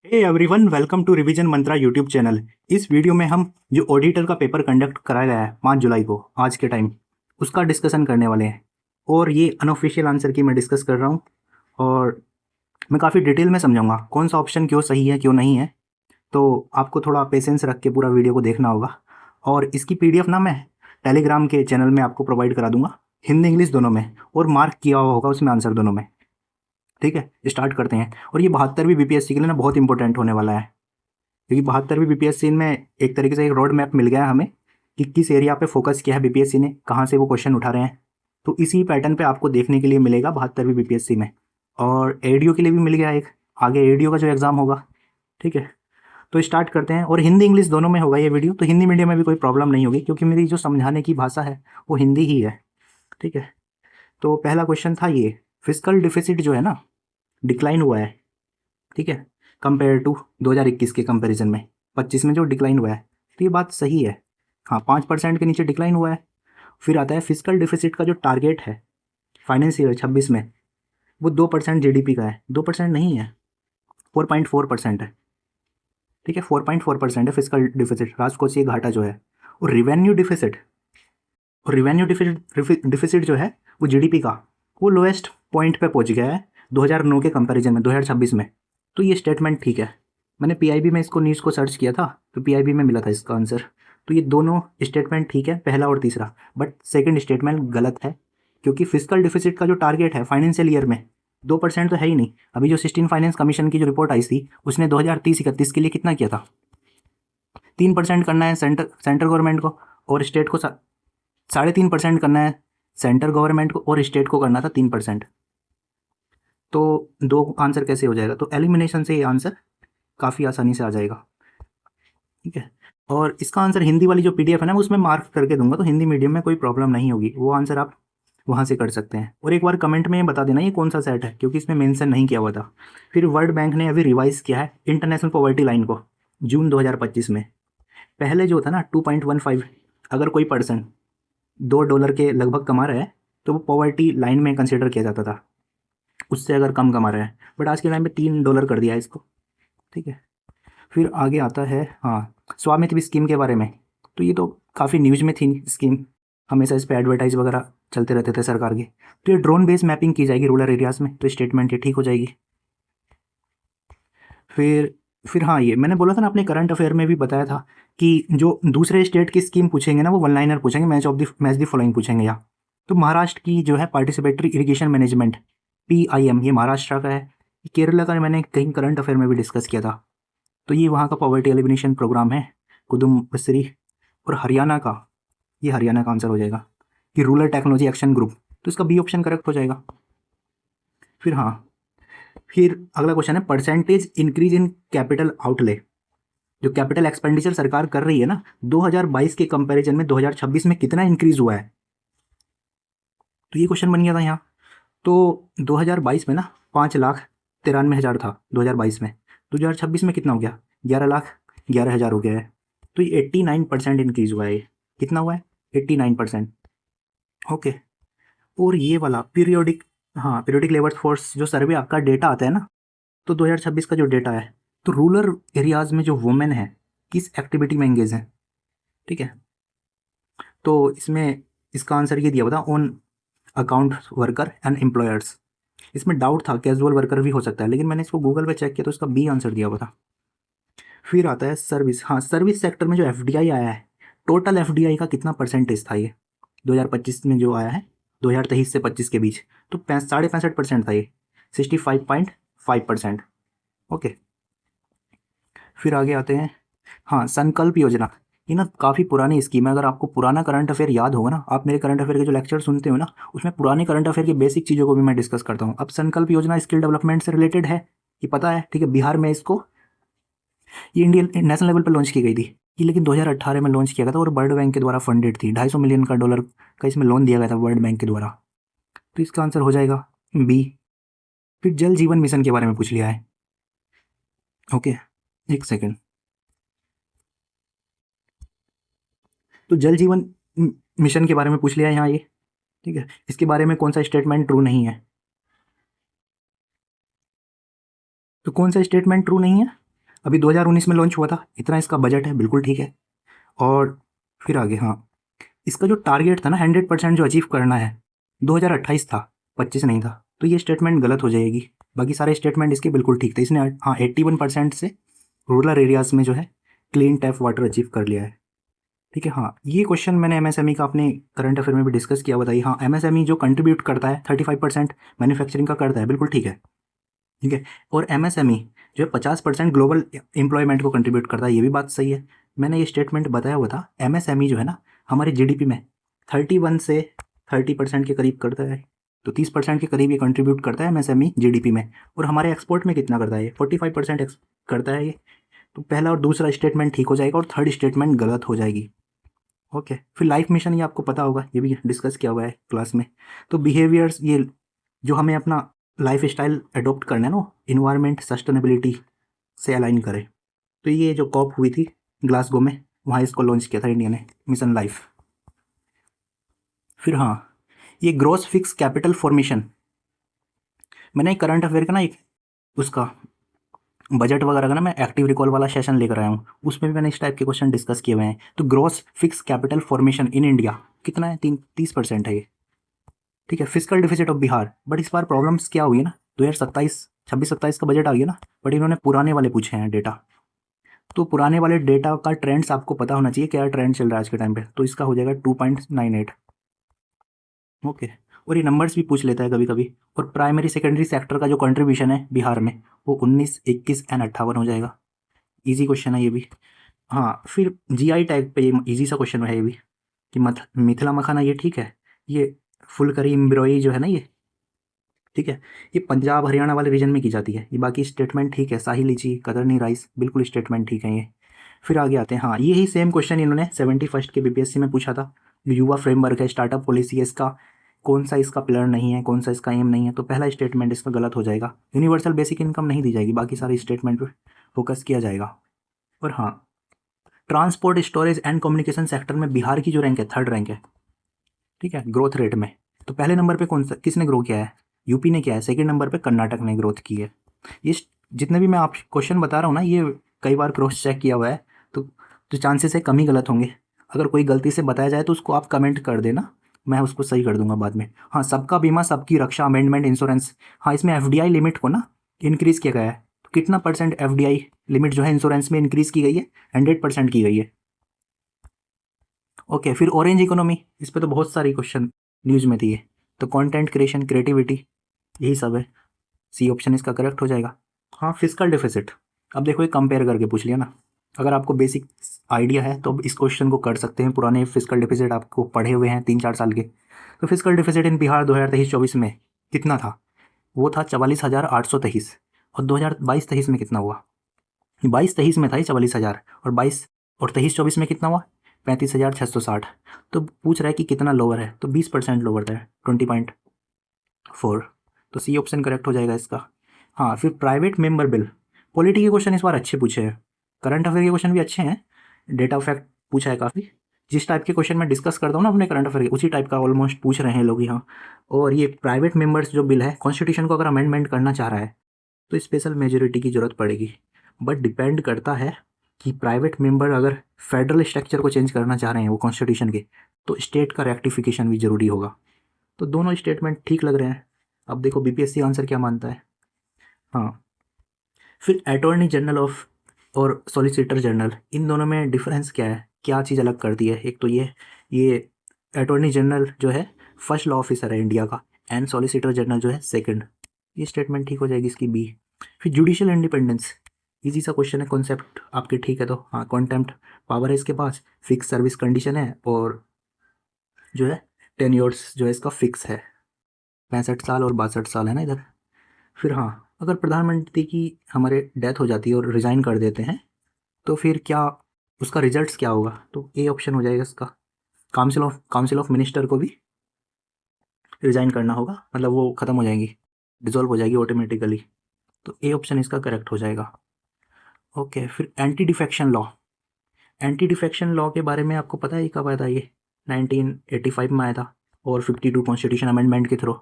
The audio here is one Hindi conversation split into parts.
Hey everyone, welcome to revision Mantra YouTube channel. इस वीडियो में हम जो ऑडिटर का पेपर कंडक्ट कराया गया है 5 जुलाई को आज के टाइम, उसका डिस्कशन करने वाले हैं। और ये अनऑफिशियल आंसर की मैं डिस्कस कर रहा हूँ और मैं काफ़ी डिटेल में समझाऊंगा कौन सा ऑप्शन क्यों सही है क्यों नहीं है। तो आपको थोड़ा पेशेंस रख के पूरा वीडियो को देखना होगा। और इसकी पीडीएफ ना मैं टेलीग्राम के चैनल में आपको प्रोवाइड करा दूंगा, हिंदी इंग्लिश दोनों में, और मार्क किया हुआ होगा उसमें आंसर दोनों में। ठीक है, स्टार्ट करते हैं। और ये 72वीं बीपीएससी के लिए ना बहुत इंपॉर्टेंट होने वाला है, क्योंकि 72वीं बीपीएससी में एक तरीके से एक रोड मैप मिल गया है हमें कि किस एरिया पे फोकस किया है बीपीएससी ने, कहाँ से वो क्वेश्चन उठा रहे हैं। तो इसी पैटर्न पे आपको देखने के लिए मिलेगा 72वीं बीपीएससी में। और एडीओ के लिए भी मिल गया एक, आगे एडीओ का जो एग्ज़ाम होगा। ठीक है, तो स्टार्ट करते हैं। और हिंदी इंग्लिश दोनों में होगा ये वीडियो, तो हिंदी मीडियम में भी कोई प्रॉब्लम नहीं होगी, क्योंकि मेरी जो समझाने की भाषा है वो हिंदी ही है। ठीक है, तो पहला क्वेश्चन था ये, फिजिकल डिफिसिट जो है ना डिक्लाइन हुआ है। ठीक है, कंपेयर टू 2021 के कंपैरिजन में 25 में जो डिक्लाइन हुआ है, तो ये बात सही है। हाँ, 5% के नीचे डिक्लाइन हुआ है। फिर आता है फिजिकल डिफिसिट का जो टारगेट है फाइनेंशियल 26 में, वो 2% जीडीपी का है। 2% नहीं है, 4.4% है। ठीक है, 4.4% है फिजिकल डिफिसिट, राजकोषीय घाटा जो है। और रिवेन्यू डिफिसिट, डिफिसिट जो है वो जीडीपी का, वो लोएस्ट पॉइंट पे पहुंच गया है 2009 के कंपैरिजन में 2026 में। तो ये स्टेटमेंट ठीक है। मैंने पीआईबी में इसको न्यूज़ को सर्च किया था, तो पीआईबी में मिला था इसका आंसर। तो ये दोनों स्टेटमेंट ठीक है, पहला और तीसरा। बट सेकंड स्टेटमेंट गलत है, क्योंकि फिजिकल डिफिसिट का जो टारगेट है फाइनेंशियल ईयर में 2% तो है ही नहीं। अभी जो 16 फाइनेंस कमीशन की जो रिपोर्ट आई थी, उसने 2030-31 के लिए कितना किया था? 3% करना है सेंटर गवर्नमेंट को, और स्टेट को 3.5% करना है। सेंटर गवर्नमेंट को और स्टेट को करना था 3%। तो दो आंसर कैसे हो जाएगा? तो एलिमिनेशन से ये आंसर काफ़ी आसानी से आ जाएगा। ठीक है, और इसका आंसर हिंदी वाली जो पीडीएफ है ना, उसमें मार्क करके दूंगा, तो हिंदी मीडियम में कोई प्रॉब्लम नहीं होगी, वो आंसर आप वहाँ से कर सकते हैं। और एक बार कमेंट में ये बता देना ये कौन सा सेट है, क्योंकि इसमें मेंशन नहीं किया हुआ था। फिर वर्ल्ड बैंक ने अभी रिवाइज किया है इंटरनेशनल पॉवर्टी लाइन को जून 2025 में। पहले जो था ना 2.15, अगर कोई पर्सन $2 के लगभग कमा रहा है तो वो पॉवर्टी लाइन में कंसिडर किया जाता था, उससे अगर कम कमा रहा है। बट आज के टाइम पे $3 कर दिया है इसको। ठीक है, फिर आगे आता है हाँ, स्वामित्व स्कीम के बारे में। तो ये तो काफ़ी न्यूज़ में थी स्कीम, हमेशा इस पर एडवर्टाइज वगैरह चलते रहते थे सरकार के। तो ये ड्रोन बेस्ड मैपिंग की जाएगी रूरल एरियाज़ में, तो स्टेटमेंट ये ठीक हो जाएगी। फिर हाँ, ये मैंने बोला था ना, अपने करंट अफेयर में भी बताया था कि जो दूसरे स्टेट की स्कीम पूछेंगे ना, वो वन लाइनर पूछेंगे, मैच द फॉलोइंग पूछेंगे यहाँ। तो महाराष्ट्र की जो है पार्टिसिपेटरी इरिगेशन मैनेजमेंट, PIM, ये महाराष्ट्र का है। केरला का मैंने कहीं करंट अफेयर में भी डिस्कस किया था। तो ये वहाँ का पॉवर्टी एलिमिनेशन प्रोग्राम है, कुदुम्बश्री। और हरियाणा का, ये हरियाणा का आंसर हो जाएगा कि रूरल टेक्नोलॉजी एक्शन ग्रुप, तो इसका बी ऑप्शन करेक्ट हो जाएगा। फिर हाँ, फिर अगला क्वेश्चन है percentage increase in capital outlay. जो कैपिटल एक्सपेंडिचर सरकार कर रही है ना, 2022 के कंपैरिजन में 2026 में कितना इंक्रीज हुआ है? तो ये क्वेश्चन बन गया था यहाँ। तो 2022 में ना 5,93,000 था 2022 में, 2026 में कितना हो गया? 11,11,000 हो गया है। तो ये 89% इंक्रीज हुआ है। ये कितना हुआ है? 89%। ओके, और ये वाला पीरियोडिक, हाँ, पीरियोडिक लेबर फोर्स जो सर्वे आपका डेटा आता है ना, तो 2026 का जो डेटा है, तो रूरल एरियाज़ में जो वुमेन है किस एक्टिविटी में एंगेज है। ठीक है, तो इसमें इसका आंसर ये दिया हुआ था, on account worker and employers. इसमें डाउट था, कैजुअल वर्कर भी हो सकता है, लेकिन मैंने इसको गूगल पे चेक किया तो इसका बी आंसर दिया हुआ था। फिर आता है सर्विस। हाँ, सर्विस सेक्टर में जो FDI आया है, टोटल FDI का कितना परसेंटेज था ये 2025 में जो आया है, 2023 से 25 के बीच? तो 65.5% था ये, 65.5%। ओके, फिर आगे आते हैं हाँ, संकल्प योजना। ये ना काफ़ी पुरानी स्कीम है। अगर आपको पुराना करंट अफेयर याद होगा ना, आप मेरे करंट अफेयर के जो लेक्चर सुनते हो ना, उसमें पुराने करंट अफेयर की बेसिक चीज़ों को भी मैं डिस्कस करता हूँ। अब संकल्प योजना स्किल डेवलपमेंट से रिलेटेड है, ये पता है। ठीक है, बिहार में इसको, ये इंडियन नेशनल लेवल पर लॉन्च की गई थी ये, लेकिन 2018 में लॉन्च किया गया था और वर्ल्ड बैंक के द्वारा फंडेड थी। $250 मिलियन का इसमें लोन दिया गया था वर्ल्ड बैंक के द्वारा। तो इसका आंसर हो जाएगा बी। फिर जल जीवन मिशन के बारे में पूछ लिया है। ओके, एक सेकेंड। तो जल जीवन मिशन के बारे में पूछ लिया है यहाँ ये। ठीक है, इसके बारे में कौन सा स्टेटमेंट ट्रू नहीं है? तो कौन सा स्टेटमेंट ट्रू नहीं है? अभी 2019 में लॉन्च हुआ था, इतना इसका बजट है, बिल्कुल ठीक है। और फिर आगे, हाँ, इसका जो टारगेट था ना 100% जो अचीव करना है, 2028 था, 25 नहीं था, तो ये स्टेटमेंट गलत हो जाएगी। बाकी सारे स्टेटमेंट इसके बिल्कुल ठीक थे। इसने हाँ 81% से रूरल एरियाज़ में जो है क्लीन टैप वाटर अचीव कर लिया है। ठीक है, हाँ, ये क्वेश्चन मैंने एमएसएमई का अपने करंट अफेयर में भी डिस्कस किया, बताइए। हाँ, एमएसएमई जो कंट्रीब्यूट करता है 35% मैन्युफैक्चरिंग का करता है, बिल्कुल ठीक है। ठीक है, और एमएसएमई जो है 50% ग्लोबल एम्प्लॉयमेंट को कंट्रीब्यूट करता है, ये भी बात सही है। मैंने ये स्टेटमेंट बताया हुआ था, एमएसएमई जो है ना हमारे जीडीपी में 31 से 30% के करीब करता है, तो 30% के करीब ये कंट्रीब्यूट करता है एमएसएमई जीडीपी में। और हमारे एक्सपोर्ट में कितना करता है ये? 45% करता है ये। तो पहला और दूसरा स्टेटमेंट ठीक हो जाएगा और थर्ड स्टेटमेंट गलत हो जाएगी। ओके, फिर लाइफ मिशन, ये आपको पता होगा, ये भी डिस्कस किया हुआ है क्लास में। तो बिहेवियर्स, ये जो हमें अपना लाइफ स्टाइल अडोप्ट करना है ना, इन्वायरमेंट सस्टेनेबिलिटी से अलाइन करे, तो ये जो कॉप हुई थी ग्लासगो में, वहाँ इसको लॉन्च किया था इंडिया ने, मिशन लाइफ। फिर हाँ, ये ग्रॉस फिक्स कैपिटल फॉर्मेशन, मैंने एक करंट अफेयर का ना एक उसका बजट वगैरह का ना मैं एक्टिव रिकॉल वाला सेशन लेकर आया हूँ, उसमें भी मैंने इस टाइप के क्वेश्चन डिस्कस किए हुए हैं। तो gross fix capital formation in India कितना है? 30% है ये। ठीक है, physical deficit of Bihar, but इस बार प्रॉब्लम्स क्या हुई है ना, 2027 26-27 का बजट आ गया ना, बट इन्होंने पुराने वाले पूछे हैं डेटा। तो पुराने वाले डेटा का ट्रेंड्स आपको पता होना चाहिए, क्या ट्रेंड चल रहा है आज के टाइम पे, तो इसका हो जाएगा 2.98। ओके, और ये नंबर्स भी पूछ लेता है कभी कभी। और प्राइमरी सेकेंडरी सेक्टर का जो कंट्रीब्यूशन है बिहार में, वो 19, 21 एंड 58 हो जाएगा। ईजी क्वेश्चन है ये भी। हाँ, फिर जीआई टैग पे ये ईजी सा क्वेश्चन है ये भी, कि मिथिला मखाना ये ठीक है, ये फुलकरी एम्ब्रॉयडरी जो है ना ये, ठीक है, ये पंजाब हरियाणा वाले रीजन में की जाती है। ये बाकी स्टेटमेंट ठीक है, शाही लीची, कतरनी राइस, बिल्कुल स्टेटमेंट ठीक है ये। फिर आगे आते हैं, हाँ, यही सेम क्वेश्चन इन्होंने 71st के बीपीएससी में पूछा था। युवा फ्रेमवर्क है, स्टार्टअप पॉलिसी है, इसका कौन सा इसका पिलर नहीं है, कौन सा इसका एम नहीं है, तो पहला स्टेटमेंट इसका गलत हो जाएगा। यूनिवर्सल बेसिक इनकम नहीं दी जाएगी, बाकी सारे स्टेटमेंट पर फोकस किया जाएगा। और हाँ, transport storage and communication sector में बिहार की जो रैंक है, 3rd रैंक है। ठीक है, ग्रोथ रेट में। तो पहले नंबर पे कौन सा, किसने ग्रो किया है? यूपी ने किया है। सेकंड नंबर पे कर्नाटक ने ग्रोथ की है। ये जितने भी मैं आप क्वेश्चन बता रहा हूँ ना, ये कई बार क्रॉस चेक किया हुआ है, तो चांसेस है कम ही गलत होंगे। अगर कोई गलती से बताया जाए तो उसको आप कमेंट कर देना, मैं उसको सही कर दूंगा बाद में। हाँ, सबका बीमा सबकी रक्षा अमेंडमेंट इंश्योरेंस, हाँ, इसमें एफडीआई लिमिट को ना इंक्रीज़ किया गया है। तो कितना % एफडीआई लिमिट जो है इंश्योरेंस में इंक्रीज़ की गई है? 100% की गई है। ओके, फिर ऑरेंज इकोनॉमी, इस पे तो बहुत सारी क्वेश्चन न्यूज़ में थी ये। तो कंटेंट क्रिएशन, क्रिएटिविटी, यही सब है। सी ऑप्शन इसका करेक्ट हो जाएगा। हाँ, फिजिकल डिफिसिट, अब देखो ये कंपेयर करके पूछ लिया ना। अगर आपको बेसिक आइडिया है तो इस क्वेश्चन को कर सकते हैं, पुराने फिजिकल डिफिसिट आपको पढ़े हुए हैं 3-4 साल के। तो फिजिकल डिफिसिट इन बिहार 2023-24 में कितना था? वो था 44,823। और 2022-23 में कितना हुआ? 22-23 में था ये 44,000, और 22 और 23-24 में कितना हुआ? 35,660। तो पूछ रहा है कि कितना लोअर है, तो 20% लोअर है, 20.4। तो सी ऑप्शन करेक्ट हो जाएगा इसका। हाँ, फिर प्राइवेट मेंबर बिल, पॉलिटी के क्वेश्चन इस बार अच्छे पूछे हैं, करंट अफेयर के क्वेश्चन भी अच्छे हैं, डेटा फैक्ट पूछा है काफ़ी। जिस टाइप के क्वेश्चन मैं डिस्कस करता हूँ ना अपने करंट अफेयर के, उसी टाइप का ऑलमोस्ट पूछ रहे हैं लोग यहाँ। और ये प्राइवेट मेंबर्स जो बिल है, कॉन्स्टिट्यूशन को अगर अमेंडमेंट करना चाह रहा है तो स्पेशल मेजोरिटी की ज़रूरत पड़ेगी। बट डिपेंड करता है कि प्राइवेट मेंबर अगर फेडरल स्ट्रक्चर को चेंज करना चाह रहे हैं वो कॉन्स्टिट्यूशन के, तो स्टेट का रेक्टिफिकेशन भी ज़रूरी होगा। तो दोनों स्टेटमेंट ठीक लग रहे हैं। अब देखो बीपीएससी आंसर क्या मानता है। हाँ, फिर अटॉर्नी जनरल ऑफ और सॉलिसिटर जनरल, इन दोनों में डिफरेंस क्या है, क्या चीज़ अलग करती है? एक तो ये अटॉर्नी जनरल जो है फर्स्ट लॉ ऑफिसर है इंडिया का, एंड सॉलिसिटर जनरल जो है सेकंड। ये स्टेटमेंट ठीक हो जाएगी इसकी, बी। फिर जुडिशियल इंडिपेंडेंस, इजी सा क्वेश्चन है, कॉन्सेप्ट आपके ठीक है। तो हाँ, कॉन्टेम्प्ट पावर है इसके पास, फिक्स सर्विस कंडीशन है, और जो है टेन्योर्स जो है इसका फिक्स है, 65 साल और 62 साल है ना इधर। फिर हाँ, अगर प्रधानमंत्री की हमारे डेथ हो जाती है और रिज़ाइन कर देते हैं, तो फिर क्या उसका रिजल्ट्स क्या होगा? तो ए ऑप्शन हो जाएगा इसका। काउंसिल ऑफ मिनिस्टर को भी रिज़ाइन करना होगा, मतलब वो ख़त्म हो जाएंगी, डिजॉल्व हो जाएगी ऑटोमेटिकली। तो ए ऑप्शन इसका करेक्ट हो जाएगा। ओके, फिर anti defection law, anti defection law के बारे में आपको पता है कब आया था? ये 1985 में आया था, और 52 कॉन्स्टिट्यूशन अमेंडमेंट के थ्रू।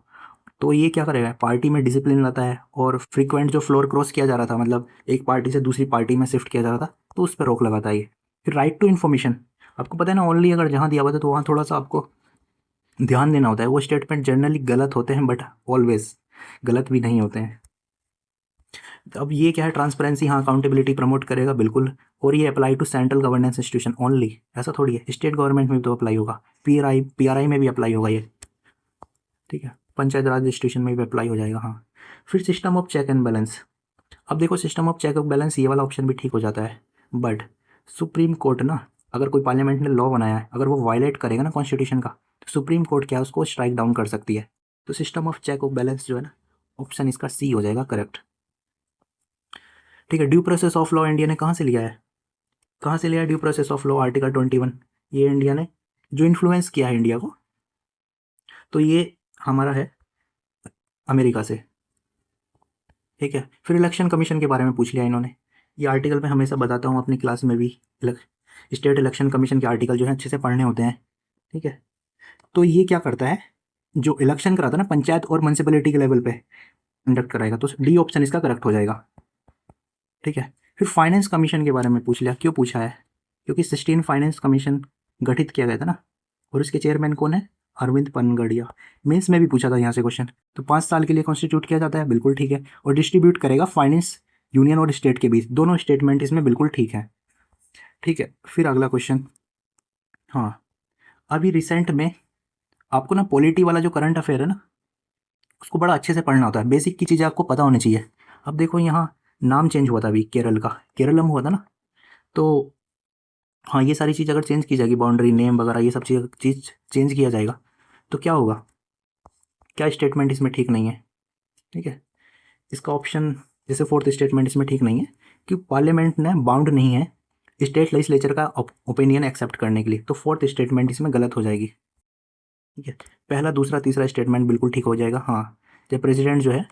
तो ये क्या करेगा, पार्टी में डिसिप्लिन लाता है, और फ्रीक्वेंट जो फ्लोर क्रॉस किया जा रहा था, मतलब एक पार्टी से दूसरी पार्टी में शिफ्ट किया जा रहा था, तो उस पर रोक लगाता है ये। फिर राइट टू इन्फॉर्मेशन, आपको पता है ना, ओनली अगर जहाँ दिया हुआ था तो वहाँ थोड़ा सा आपको ध्यान देना होता है। वो स्टेटमेंट जनरली गलत होते हैं, बट ऑलवेज गलत भी नहीं होते हैं। तो अब ये क्या है, ट्रांसपेरेंसी, हाँ अकाउंटेबिलिटी प्रमोट करेगा बिल्कुल। और ये apply to central governance institution only, ऐसा थोड़ी है, स्टेट गवर्नमेंट में भी तो अप्लाई होगा, पीआरआई में भी अप्लाई होगा ये, ठीक है, पंचायत राज इंस्टीट्यूशन में भी अप्लाई हो जाएगा। हाँ, फिर system of check and balance. अब देखो, system of check and balance ये वाला ऑप्शन भी ठीक हो जाता है, बट सुप्रीम कोर्ट ना, अगर कोई पार्लियामेंट ने लॉ बनाया है, अगर वो वायलेट करेगा ना कॉन्स्टिट्यूशन का, तो सुप्रीम कोर्ट क्या है, उसको स्ट्राइक डाउन कर सकती है। तो system of check of balance जो है ना, ऑप्शन इसका सी हो जाएगा करेक्ट, ठीक है। Due process of law India ने कहाँ से लिया है, कहाँ से लिया है due process of law, article 21। ये इंडिया ने जो इन्फ्लुएंस किया है इंडिया को, तो ये हमारा है अमेरिका से, ठीक है। फिर इलेक्शन कमीशन के बारे में पूछ लिया इन्होंने, ये आर्टिकल मैं हमेशा बताता हूँ अपनी क्लास में भी, स्टेट इलेक्शन कमीशन के आर्टिकल जो है अच्छे से पढ़ने होते हैं, ठीक है। तो ये क्या करता है, जो इलेक्शन कराता है ना पंचायत और म्यूनसिपैलिटी के लेवल पे कंडक्ट कराएगा, तो डी ऑप्शन इसका करेक्ट हो जाएगा, ठीक है। फिर फाइनेंस कमीशन के बारे में पूछ लिया, क्यों पूछा है, क्योंकि 16 फाइनेंस कमीशन गठित किया गया था ना, और इसके चेयरमैन कौन है, अरविंद पनगड़िया। मेंस में भी पूछा था यहाँ से क्वेश्चन, तो 5 साल के लिए कॉन्स्टिट्यूट किया जाता है, बिल्कुल ठीक है, और डिस्ट्रीब्यूट करेगा फाइनेंस यूनियन और स्टेट के बीच, दोनों स्टेटमेंट इसमें बिल्कुल ठीक है, ठीक है। फिर अगला क्वेश्चन, हाँ, अभी रिसेंट में आपको ना पॉलिटी वाला जो करंट अफेयर है ना, उसको बड़ा अच्छे से पढ़ना होता है, बेसिक की चीज़ें आपको पता होनी चाहिए। अब देखो यहाँ नाम चेंज हुआ था अभी केरल का, केरलम हुआ था ना, तो हाँ ये सारी चीज़ अगर चेंज की जाएगी, बाउंड्री नेम वगैरह ये सब चीज़ चेंज किया जाएगा, तो क्या होगा, क्या स्टेटमेंट इसमें ठीक नहीं है, ठीक है। इसका ऑप्शन जैसे फोर्थ स्टेटमेंट इसमें ठीक नहीं है, कि पार्लियामेंट ने बाउंड नहीं है स्टेट लेजिस्लेचर का ओपिनियन एक्सेप्ट करने के लिए, तो फोर्थ स्टेटमेंट इसमें गलत हो जाएगी, ठीक है। पहला दूसरा तीसरा स्टेटमेंट बिल्कुल ठीक हो जाएगा। हाँ, जब प्रेसिडेंट जो है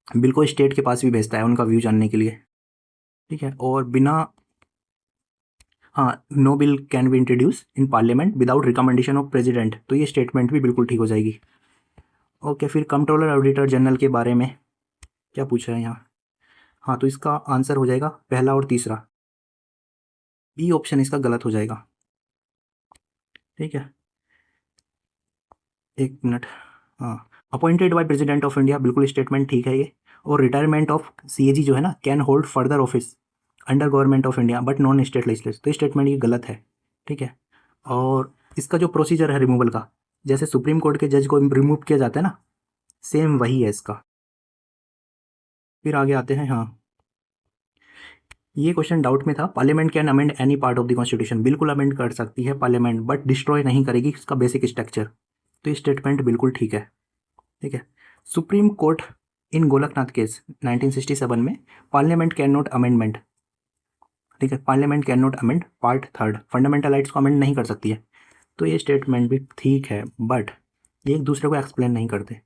बिल को स्टेट के पास भी भेजता है उनका व्यू जानने के लिए, ठीक है, और बिना, हाँ, no bill can be introduce in parliament without recommendation of president, तो ये स्टेटमेंट भी बिल्कुल ठीक हो जाएगी। ओके, फिर कंट्रोलर ऑडिटर जनरल के बारे में क्या पूछा है यहाँ, हाँ, तो इसका आंसर हो जाएगा पहला और तीसरा, बी ऑप्शन इसका गलत हो जाएगा, ठीक है। एक मिनट, हाँ, appointed by president of India, बिल्कुल स्टेटमेंट ठीक है ये। और रिटायरमेंट ऑफ सीएजी जो है ना, can hold further office under government of India but non state legislature, तो स्टेटमेंट ये गलत है, ठीक है। और इसका जो प्रोसीजर है रिमूवल का, जैसे सुप्रीम कोर्ट के जज को रिमूव किया जाता है ना, सेम वही है इसका। फिर आगे आते हैं, हाँ, ये क्वेश्चन डाउट में था, parliament can amend any part of the constitution, बिल्कुल अमेंड कर सकती है पार्लियामेंट, बट डिस्ट्रॉय नहीं करेगी इसका बेसिक स्ट्रक्चर, तो ये स्टेटमेंट बिल्कुल ठीक है, ठीक है। सुप्रीम कोर्ट इन गोलकनाथ केस 1967 में, पार्लियामेंट कैन नॉट अमेंडमेंट, ठीक है, parliament can not amend part third, fundamental rights को अमेंड नहीं कर सकती है, तो ये स्टेटमेंट भी ठीक है, बट ये एक दूसरे को एक्सप्लेन नहीं करते।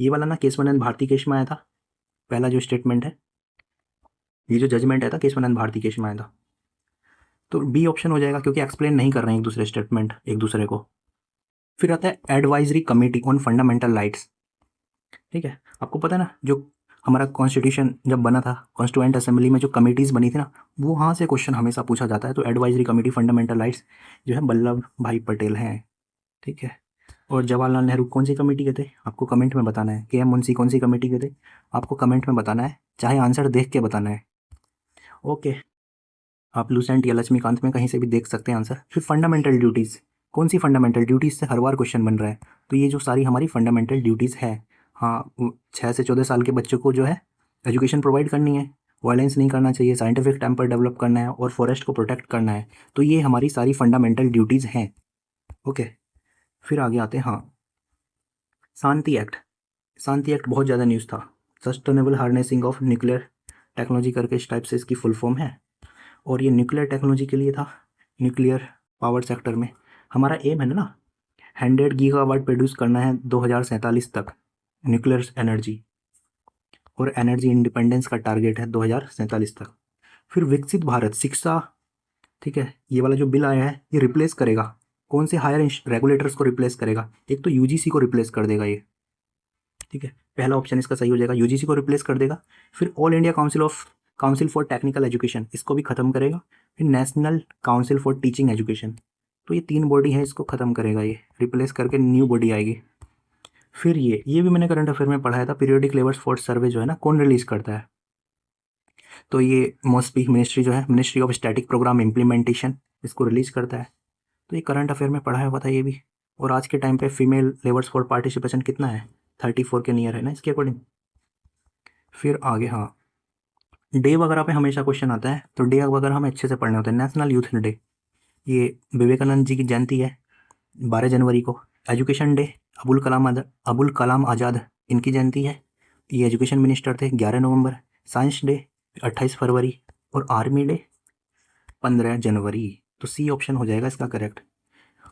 ये वाला ना केशवानंद भारती केस में आया था, पहला जो स्टेटमेंट है, ये जो जजमेंट आया था केशवानंद भारती केस में आया था, तो बी ऑप्शन हो जाएगा, क्योंकि एक्सप्लेन नहीं कर रहे हैं एक दूसरे स्टेटमेंट एक दूसरे को। फिर आता है advisory committee on fundamental rights, ठीक है। आपको पता है ना, जो हमारा कॉन्स्टिट्यूशन जब बना था, कॉन्स्टिट्यूएंट असेंबली में जो कमेटीज़ बनी थी ना, वो वहाँ से क्वेश्चन हमेशा पूछा जाता है, तो एडवाइजरी कमेटी फंडामेंटल राइट्स जो है वल्लभ भाई पटेल हैं, ठीक है। और जवाहरलाल नेहरू कौन सी कमेटी के थे, आपको कमेंट में बताना है। के एम मुंशी कौन सी कमेटी के थे, आपको कमेंट में बताना है, चाहे आंसर देख के बताना है, ओके। आप लूसेंट या लक्ष्मीकांत में कहीं से भी देख सकते हैं आंसर। फिर फंडामेंटल ड्यूटीज़, कौन सी फंडामेंटल ड्यूटीज़ से हर बार क्वेश्चन बन रहा है, तो ये जो सारी हमारी फंडामेंटल ड्यूटीज़ है, हाँ, 6 से 14 साल के बच्चों को जो है एजुकेशन प्रोवाइड करनी है, वायलेंस नहीं करना चाहिए, साइंटिफिक टेम्पर डेवलप करना है, और फॉरेस्ट को प्रोटेक्ट करना है, तो ये हमारी सारी फंडामेंटल ड्यूटीज़ हैं, ओके। फिर आगे आते हैं, हाँ, शांति एक्ट, शांति एक्ट बहुत ज़्यादा न्यूज़ था, sustainable harnessing of nuclear technology करके इस टाइप से इसकी फुल फॉर्म है, और ये न्यूक्लियर टेक्नोलॉजी के लिए था, न्यूक्लियर पावर सेक्टर में हमारा एम है ना 100 गीगावाट प्रोड्यूस करना है 2047 तक न्यूक्लियर एनर्जी, और एनर्जी इंडिपेंडेंस का टारगेट है 2047 तक। फिर विकसित भारत शिक्षा, ठीक है, ये वाला जो बिल आया है ये रिप्लेस करेगा कौन से हायर रेगुलेटर्स को रिप्लेस करेगा, एक तो यूजीसी को रिप्लेस कर देगा ये, ठीक है, पहला ऑप्शन इसका सही हो जाएगा, यूजीसी को रिप्लेस कर देगा। फिर all India council for technical education, इसको भी खत्म करेगा। फिर national council for teaching education, तो ये 3 बॉडी है, इसको खत्म करेगा, ये रिप्लेस करके न्यू बॉडी आएगी। फिर ये भी मैंने करंट अफेयर में पढ़ाया था, पीरियोडिक लेबर फोर्स सर्वे जो है ना, कौन रिलीज करता है? तो ये मोस्टली मिनिस्ट्री जो है, ministry of static program implementation, इसको रिलीज करता है। तो ये करंट अफेयर में पढ़ाया हुआ था ये भी। और आज के टाइम पे फीमेल लेबर्स फॉर पार्टिसिपेशन कितना है? 34 के नियर है ना इसके अकॉर्डिंग। फिर आगे, हाँ, डे वगैरह पे हमेशा क्वेश्चन आता है, तो डे वगैरह हमें अच्छे से पढ़ने होते हैं। नेशनल यूथ डे, ये विवेकानंद जी की जयंती है 12 जनवरी को। एजुकेशन डे, अबुल कलाम आज़ाद, इनकी जयंती है, ये एजुकेशन मिनिस्टर थे, 11 नवंबर। साइंस डे 28 फरवरी, और आर्मी डे 15 जनवरी। तो सी ऑप्शन हो जाएगा इसका करेक्ट।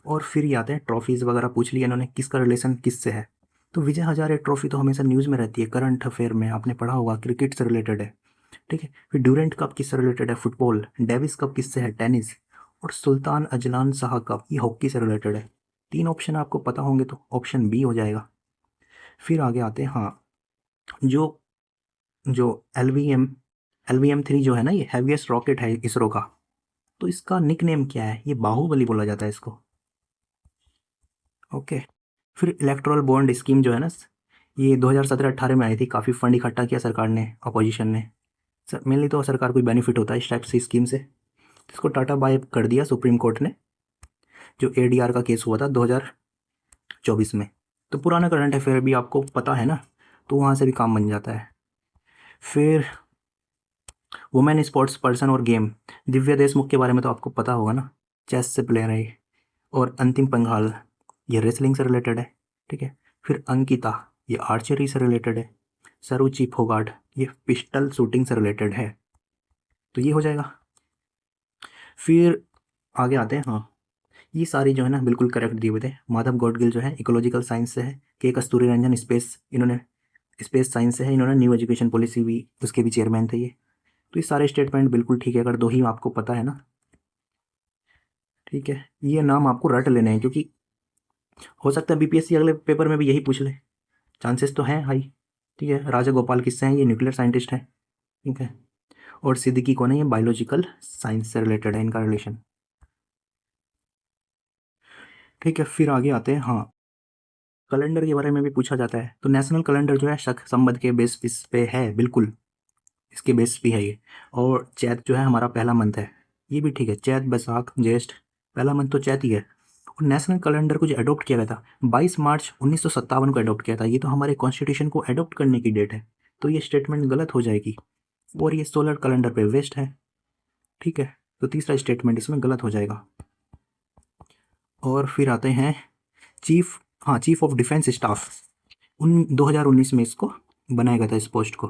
और फिर ये आते हैं ट्रॉफीज़ वगैरह, पूछ लिया इन्होंने किसका रिलेशन किससे है। तो विजय हजारे ट्रॉफी तो हमेशा न्यूज़ में रहती है, करंट अफेयर में आपने पढ़ा होगा, क्रिकेट से रिलेटेड है। ठीक है, फिर ड्यूरेंट कप किससे रिलेटेड है? फुटबॉल। डेविस कप किससे है? टेनिस। और सुल्तान अजलान शाह कप, ये हॉकी से रिलेटेड है। 3 ऑप्शन आपको पता होंगे तो ऑप्शन बी हो जाएगा। फिर आगे आते हैं, हाँ, जो जो LVM-3 जो है ना, ये हैवीएस्ट रॉकेट है इसरो का, तो इसका निक नेम क्या है? ये बाहुबली बोला जाता है इसको। ओके। फिर इलेक्ट्रल बॉन्ड स्कीम जो है ना, ये 2017-18 में आई थी, काफ़ी फंड इकट्ठा किया सरकार ने, अपोजिशन ने। सर मेनली तो सरकार को बेनिफिट होता है इस टाइप से स्कीम से। इसको टाटा बाय कर दिया सुप्रीम कोर्ट ने, जो ADR का केस हुआ था 2024 में। तो पुराना करंट अफेयर भी आपको पता है ना, तो वहाँ से भी काम बन जाता है। फिर वुमेन स्पोर्ट्स पर्सन और गेम, दिव्या देशमुख के बारे में तो आपको पता होगा ना, चेस से प्लेयर है ये। और अंतिम पंघाल, ये रेसलिंग से रिलेटेड है। ठीक है, फिर अंकिता, ये आर्चरी से रिलेटेड है। सरुचि फोगाट, ये पिस्टल शूटिंग से रिलेटेड है। तो ये हो जाएगा। फिर आगे आते हैं, हाँ, ये सारी जो है ना बिल्कुल करेक्ट दिए हुए थे। माधव गौडगिल जो है इकोलॉजिकल साइंस से है। के कस्तूरी रंजन इन्होंने स्पेस साइंस से है, इन्होंने न्यू एजुकेशन पॉलिसी भी, उसके भी चेयरमैन थे ये। तो ये सारे स्टेटमेंट बिल्कुल ठीक है, अगर 2 ही आपको पता है ना। ठीक है, ये नाम आपको रट लेने हैं, क्योंकि हो सकता है BPSC अगले पेपर में भी यही पूछ ले, चांसेस तो हैं हाई। ठीक है, राजा गोपाल किससे हैं? ये न्यूक्लियर साइंटिस्ट हैं। ठीक है, और सिद्दीकी कौन है? ये बायोलॉजिकल साइंस से रिलेटेड है इनका रिलेशन। ठीक है, फिर आगे आते हैं, हाँ, कैलेंडर के बारे में भी पूछा जाता है। तो नेशनल कैलेंडर जो है शक संबंध के बेस इस पे है, बिल्कुल इसके बेस पे है ये। और चैत जो है हमारा पहला मंथ है, ये भी ठीक है, चैत बैसाख ज्येष्ठ, पहला मंथ तो चैत ही है। और नेशनल कैलेंडर को जो अडॉप्ट किया गया था 22 मार्च 1957 को अडॉप्ट किया था, ये तो हमारे कॉन्स्टिट्यूशन को अडॉप्ट करने की डेट है, तो ये स्टेटमेंट गलत हो जाएगी। और ये सोलर कैलेंडर पे वेस्ट है। ठीक है, तो तीसरा स्टेटमेंट इसमें गलत हो जाएगा। और फिर आते हैं चीफ ऑफ डिफेंस स्टाफ, 2019 में इसको बनाया गया था इस पोस्ट को।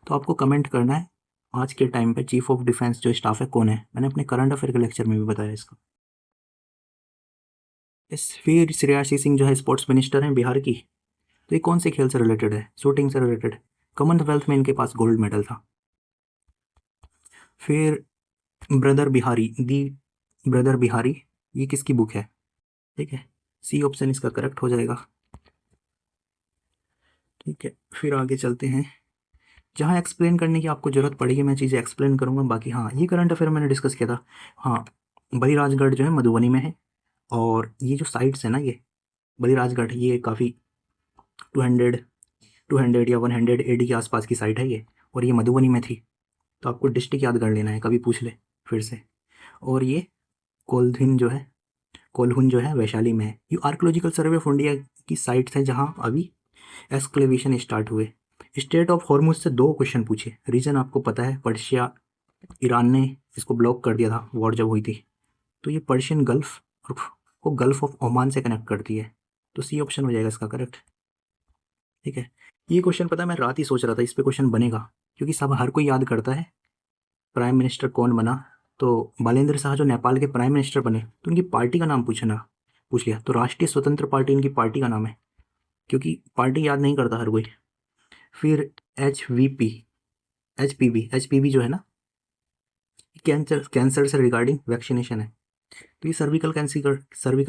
तो आपको कमेंट करना है आज के टाइम पे चीफ ऑफ डिफेंस जो स्टाफ है कौन है। मैंने अपने करंट अफेयर के लेक्चर में भी बताया इसको। फिर श्रेयासी सिंह जो है स्पोर्ट्स मिनिस्टर हैं बिहार की, तो ये कौन से खेल से रिलेटेड है? शूटिंग से रिलेटेड। कॉमनवेल्थ में इनके पास गोल्ड मेडल था। फिर ब्रदर बिहारी, ये किसकी बुक है? ठीक है, सी ऑप्शन इसका करेक्ट हो जाएगा। ठीक है, फिर आगे चलते हैं, जहाँ एक्सप्लेन करने की आपको ज़रूरत पड़ेगी मैं चीज़ें एक्सप्लेन करूँगा। बाकी हाँ, ये करंट अफेयर मैंने डिस्कस किया था। हाँ, बलिराजगढ़ जो है मधुबनी में है, और ये जो साइट्स है ना, ये बलिराजगढ़, ये काफ़ी 200 200 या 100 AD के आसपास की साइट है ये, और ये मधुबनी में थी। तो आपको डिस्ट्रिक्ट याद कर लेना है, कभी पूछ ले फिर से। और ये कोल्हुन जो है वैशाली में है। ये आर्कोलॉजिकल सर्वे ऑफ इंडिया की साइट्स है जहाँ अभी एक्सक्लेवेशन स्टार्ट हुए। स्टेट ऑफ हॉर्मुज से 2 क्वेश्चन पूछे, रीजन आपको पता है, पर्शिया, ईरान ने इसको ब्लॉक कर दिया था वॉर जब हुई थी। तो ये पर्शियन गल्फ को गल्फ ऑफ ओमान से कनेक्ट करती है, तो सी ऑप्शन हो जाएगा इसका करेक्ट। ठीक है, ये क्वेश्चन पता है मैं रात ही सोच रहा था इस पे क्वेश्चन बनेगा, क्योंकि सब हर कोई याद करता है प्राइम मिनिस्टर कौन बना। तो बालेंद्र शाह जो नेपाल के प्राइम मिनिस्टर बने, तो उनकी पार्टी का नाम पूछ लिया, तो राष्ट्रीय स्वतंत्र पार्टी इनकी पार्टी का नाम है, क्योंकि पार्टी याद नहीं करता हर कोई। फिर HPV जो है ना, कैंसर से रिगार्डिंग वैक्सीनेशन है। तो ये सर्विकल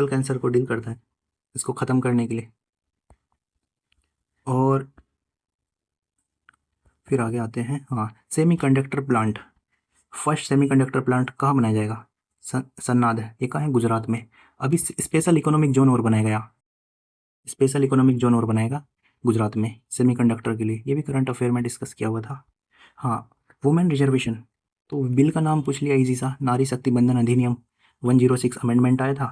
कैंसर को डील करता है, इसको ख़त्म करने के लिए। और फिर आगे आते हैं, हाँ, semiconductor plant. First semiconductor plant कहाँ बनाया जाएगा? सन्नाद, ये कहाँ है? गुजरात में। अभी स्पेशल इकोनॉमिक जोन और बनाया गया, स्पेशल इकोनॉमिक जोन और बनाएगा गुजरात में सेमीकंडक्टर के लिए, ये भी करंट अफेयर में डिस्कस किया हुआ था। हाँ, वुमेन रिजर्वेशन, तो बिल का नाम पूछ लिया इजी सा, नारी शक्ति बंधन अधिनियम 106 अमेंडमेंट आया था,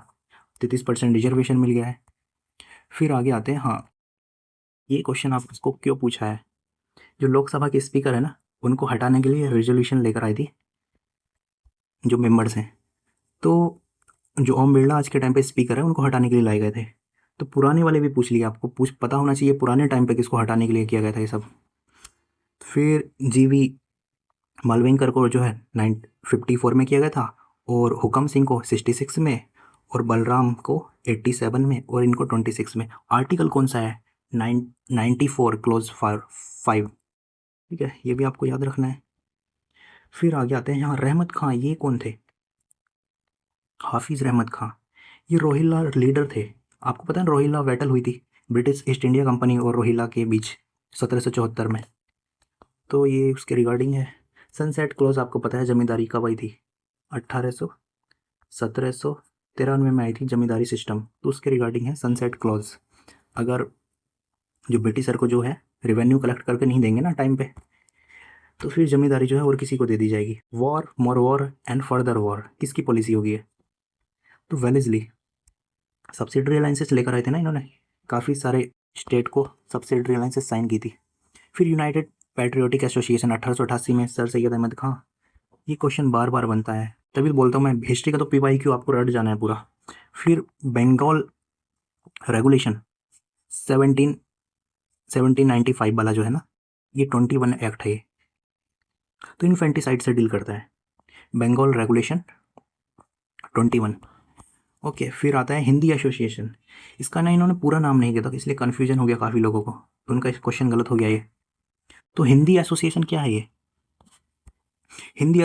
33% रिजर्वेशन मिल गया है। फिर आगे आते हैं, हाँ, ये क्वेश्चन आपको क्यों पूछा है, जो लोकसभा के स्पीकर है ना, उनको हटाने के लिए रेजोल्यूशन लेकर आई थी जो मेंबर्स हैं, तो जो ओम बिरला आज के टाइम पे स्पीकर है, उनको हटाने के लिए लाए गए थे। तो पुराने वाले भी पूछ लिए, आपको पता होना चाहिए पुराने टाइम पे किसको हटाने के लिए किया गया था ये सब। फिर जीवी मालविंकर को जो है 954 में किया गया था, और हुकम सिंह को 66 में, और बलराम को 87 में, और इनको 26 में। आर्टिकल कौन सा है? 94 क्लोज 5। ठीक है, ये भी आपको याद रखना है। फिर आगे आते हैं यहाँ, रहमत खां, ये कौन थे? हाफिज रहमत खां, ये रोहिल्ला लीडर थे। आपको पता है रोहिल्ला बैटल हुई थी ब्रिटिश ईस्ट इंडिया कंपनी और रोहिल्ला के बीच 1774 में, तो ये उसके रिगार्डिंग है। सनसेट क्लॉज आपको पता है जमींदारी कब आई थी? 1793 में आई थी जमींदारी सिस्टम, तो उसके रिगार्डिंग है सनसेट क्लॉज। अगर जो ब्रिटिशर को जो है रेवेन्यू कलेक्ट करके नहीं देंगे ना टाइम पे, तो फिर जमींदारी जो है और किसी को दे दी जाएगी। War, more war and further war, किसकी पॉलिसी होगी है? तो वेलेस्ली सब्सिडरी अलाइंसेस लेकर आए थे ना इन्होंने, काफ़ी सारे स्टेट को सब्सिडरी अलाइंसेस साइन की थी। फिर यूनाइटेड पैट्रियोटिक एसोसिएशन 1888 में, सर सैयद अहमद खां। ये क्वेश्चन बार बार बनता है, तभी तो बोलता हूँ मैं हिस्ट्री का तो PYQ आपको रट जाना है पूरा। फिर बंगाल रेगुलेशन 1795 वाला जो है ना, ये 21 एक्ट है, ये तो इन्फेंटिसाइड से डील करता है। बंगाल रेगुलेशन 21। ओके, फिर आता है हिंदी एसोसिएशन। इसका ना इन्होंने पूरा नाम नहीं दिया था, इसलिए कन्फ्यूजन हो गया काफ़ी लोगों को, तो उनका क्वेश्चन गलत हो गया ये। तो हिंदी एसोसिएशन क्या है ये? हिंदी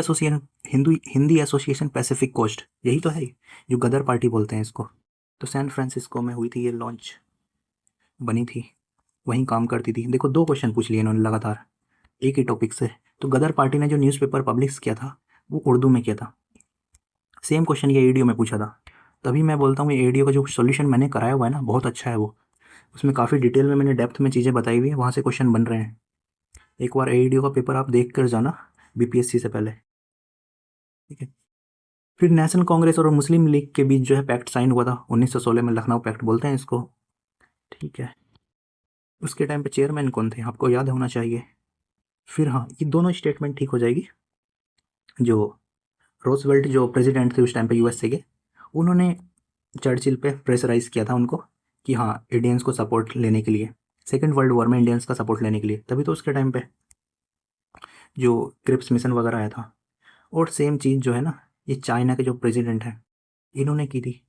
एसोसिएशन पैसिफिक कोस्ट, यही तो है, जो गदर पार्टी बोलते हैं इसको। तो सैन फ्रांसिस्को में हुई थी ये लॉन्च, बनी थी, वहीं काम करती थी। देखो 2 क्वेश्चन पूछ लिए इन्होंने लगातार एक ही टॉपिक से। तो गदर पार्टी ने जो न्यूज़पेपर पब्लिश किया था वो उर्दू में किया था। सेम क्वेश्चन ये एडीओ में पूछा था, तभी मैं बोलता हूँ ये एडीओ का जो सोल्यूशन मैंने कराया हुआ है ना, बहुत अच्छा है वो। उसमें काफ़ी डिटेल में मैंने डेप्थ में चीज़ें बताई हुई है, वहाँ से क्वेश्चन बन रहे हैं। एक बार एडीओ का पेपर आप देख कर जाना BPSC से पहले, ठीक है। फिर नेशनल कांग्रेस और मुस्लिम लीग के बीच जो है पैक्ट साइन हुआ था 1916 में, लखनऊ पैक्ट बोलते हैं इसको, ठीक है। उसके टाइम पे चेयरमैन कौन थे आपको याद होना चाहिए। फिर हाँ, ये दोनों स्टेटमेंट ठीक हो जाएगी। जो रोजवेल्ट जो प्रेसिडेंट थे उस टाइम पे USA के, उन्होंने चर्चिल पे प्रेशराइज किया था उनको कि हाँ इंडियंस को सपोर्ट लेने के लिए, सेकेंड वर्ल्ड वॉर में इंडियंस का सपोर्ट लेने के लिए, तभी तो उसके टाइम पे जो क्रिप्स मिशन वगैरह आया था। और सेम चीज़ जो है ना, ये चाइना के जो प्रेसिडेंट हैं इन्होंने की थी।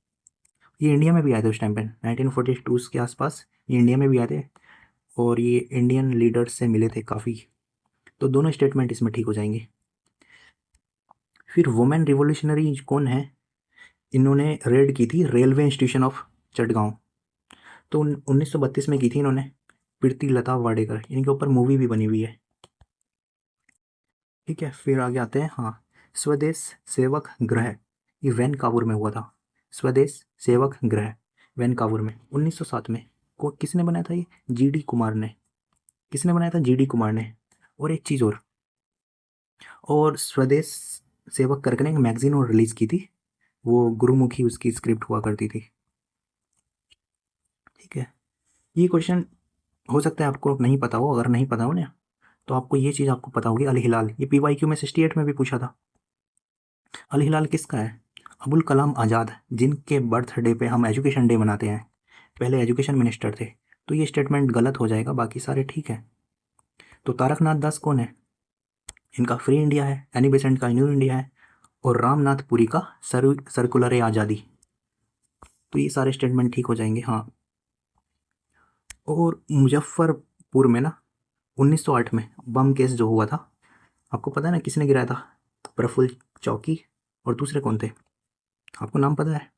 ये इंडिया में भी आए थे उस टाइम पे 1942 के आसपास, ये इंडिया में भी आए थे और ये इंडियन लीडर्स से मिले थे काफ़ी। तो दोनों स्टेटमेंट इसमें ठीक हो जाएंगे। फिर वुमेन रिवोल्यूशनरी कौन है? इन्होंने रेड की थी रेलवे इंस्टीट्यूशन ऑफ चटगांव, तो 1932 में की थी इन्होंने, प्रीति लता वाडेकर, इनके ऊपर मूवी भी बनी हुई है, ठीक है। फिर आगे आते हैं, हाँ, स्वदेश सेवक ग्रह, ये वैनकावर में हुआ था। स्वदेश सेवक ग्रह वैनकावर में 1907 में। किसने बनाया था ये? GD कुमार ने। किसने बनाया था? GD कुमार ने। और एक चीज़ और स्वदेश सेवक करके एक मैगजीन और रिलीज़ की थी, वो गुरुमुखी उसकी स्क्रिप्ट हुआ करती थी, ठीक है। ये क्वेश्चन हो सकता है आपको नहीं पता हो, अगर नहीं पता हो ना तो आपको ये चीज़ आपको पता होगी, अल हिलाल, ये PYQ में 68 में भी पूछा था। अल हिलाल किसका है? अबुल कलाम आज़ाद, जिनके बर्थडे पे हम एजुकेशन डे मनाते हैं, पहले एजुकेशन मिनिस्टर थे। तो ये स्टेटमेंट गलत हो जाएगा, बाकी सारे ठीक है। तो तारकनाथ दास कौन है? इनका फ्री इंडिया है, एनी बेसेंट का न्यू इंडिया है, और रामनाथ पुरी का सर्कुलर आज़ादी। तो ये सारे स्टेटमेंट ठीक हो जाएंगे, हाँ। और मुजफ्फरपुर में ना 1908 में बम केस जो हुआ था, आपको पता है ना किसने गिराया था? प्रफुल्ल चौकी, और दूसरे कौन थे आपको नाम पता है?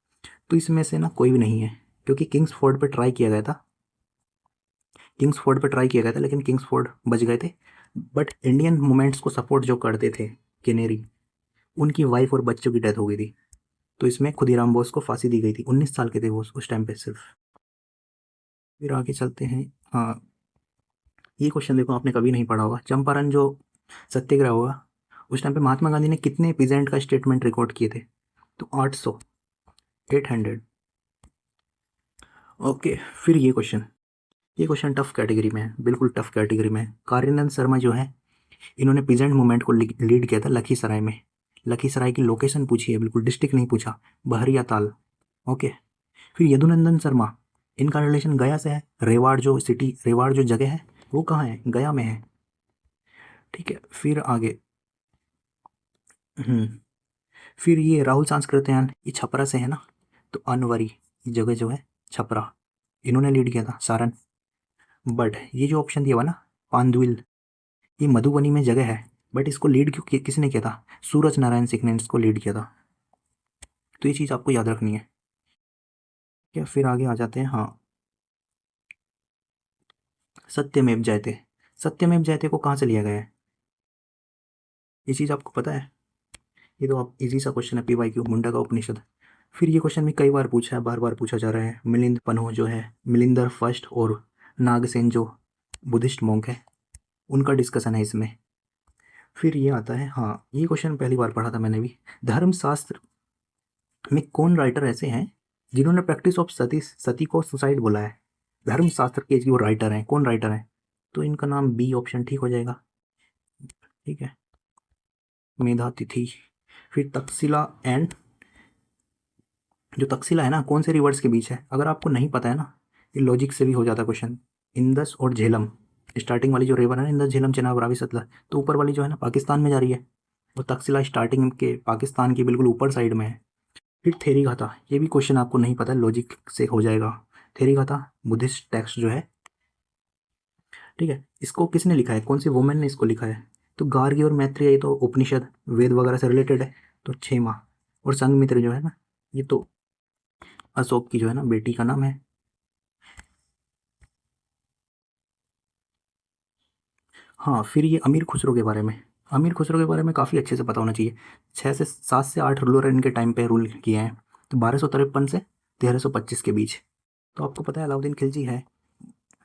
तो इसमें से ना कोई भी नहीं है, क्योंकि किंग्स फोर्ड पे ट्राई किया गया था, लेकिन किंग्स फोर्ड बच गए थे। बट इंडियन मूवमेंट्स को सपोर्ट जो करते थे कैनेरी, उनकी वाइफ और बच्चों की डेथ हो गई थी। तो इसमें खुदीराम बोस को फांसी दी गई थी। 19 साल के थे वो उस टाइम पे सिर्फ। फिर आगे चलते हैं। हाँ, ये क्वेश्चन देखो, आपने कभी नहीं पढ़ा होगा। चंपारण जो सत्याग्रह हुआ, उस टाइम पे महात्मा गांधी ने कितने पीजेंट का स्टेटमेंट रिकॉर्ड किए थे? तो 800, 800। ओके, फिर ये क्वेश्चन टफ कैटेगरी में है, बिल्कुल टफ कैटेगरी में है। कार्यानंद शर्मा जो है, इन्होंने पीजेंट मूवमेंट को लीड किया था लखीसराय में। लखीसराय की लोकेशन पूछी है, बिल्कुल डिस्ट्रिक्ट नहीं पूछा, बहरिया ताल। ओके। फिर यदुनंदन शर्मा, इनका रिलेशन गया से है। रेवाड़ जो सिटी, रेवाड़ जो जगह है वो कहाँ है? गया में है। ठीक है, फिर आगे। हम्म फिर ये राहुल सांस्कृत्यायन, ये छपरा से है ना, तो अनवरी ये जगह जो है छपरा, इन्होंने लीड किया था सारण। बट ये जो ऑप्शन दिया हुआ ना, पांदुइल, ये मधुबनी में जगह है, बट इसको लीड किसने किया था? सूरज नारायण सिंह ने इसको लीड किया था। तो ये चीज़ आपको याद रखनी है। क्या, फिर आगे आ जाते हैं। हाँ, सत्यमेव जयते, सत्यमेव जयते को कहाँ से लिया गया है? ये चीज़ आपको पता है? ये तो आप इजी सा क्वेश्चन है, PYQ, मुंडा का उपनिषद। फिर ये क्वेश्चन भी कई बार पूछा है, बार बार पूछा जा रहा है। मिलिंद पन्हो जो है, मिलिंदर फर्स्ट और नागसेन जो बुद्धिस्ट मॉन्क है, उनका डिस्कशन है इसमें। फिर ये आता है। हाँ, ये क्वेश्चन पहली बार पढ़ा था मैंने भी। धर्मशास्त्र में कौन राइटर ऐसे हैं जिन्होंने प्रैक्टिस ऑफ सती को सुसाइड बोला है? धर्मशास्त्र के जो राइटर हैं, कौन राइटर हैं? तो इनका नाम बी ऑप्शन ठीक हो जाएगा। ठीक है, मेधा तिथि। फिर तक्षशिला एंड, जो तक्षशिला है ना, कौन से रिवर्स के बीच है? अगर आपको नहीं पता है ना, ये लॉजिक से भी हो जाता क्वेश्चन। इंदस और झेलम, स्टार्टिंग वाली जो रिवर है ना, इंदस झेलम चेनाब रावी सतलज, तो ऊपर वाली जो है ना पाकिस्तान में जा रही है, और तक्षशिला स्टार्टिंग के पाकिस्तान की बिल्कुल ऊपर साइड में है। फिर थेरी गाथा, ये भी क्वेश्चन आपको नहीं पता, लॉजिक से हो जाएगा। थेरी गाथा बुद्धिस्ट टेक्स्ट जो है। ठीक है, इसको किसने लिखा है? कौन सी वुमेन ने इसको लिखा है? तो गार्गी और मैत्रेय, ये तो उपनिषद वेद वगैरह से रिलेटेड है, तो क्षेमा। और संघमित्र जो है ना, ये तो अशोक की जो है ना बेटी का नाम है। हाँ, फिर ये अमीर खुसरो के बारे में, अमीर खुसरो के बारे में काफ़ी अच्छे से पता होना चाहिए। 7 से 8 रूलर इनके टाइम पे रूल किए हैं, तो 1253 से 1325 के बीच। तो आपको पता है अलाउद्दीन खिलजी है,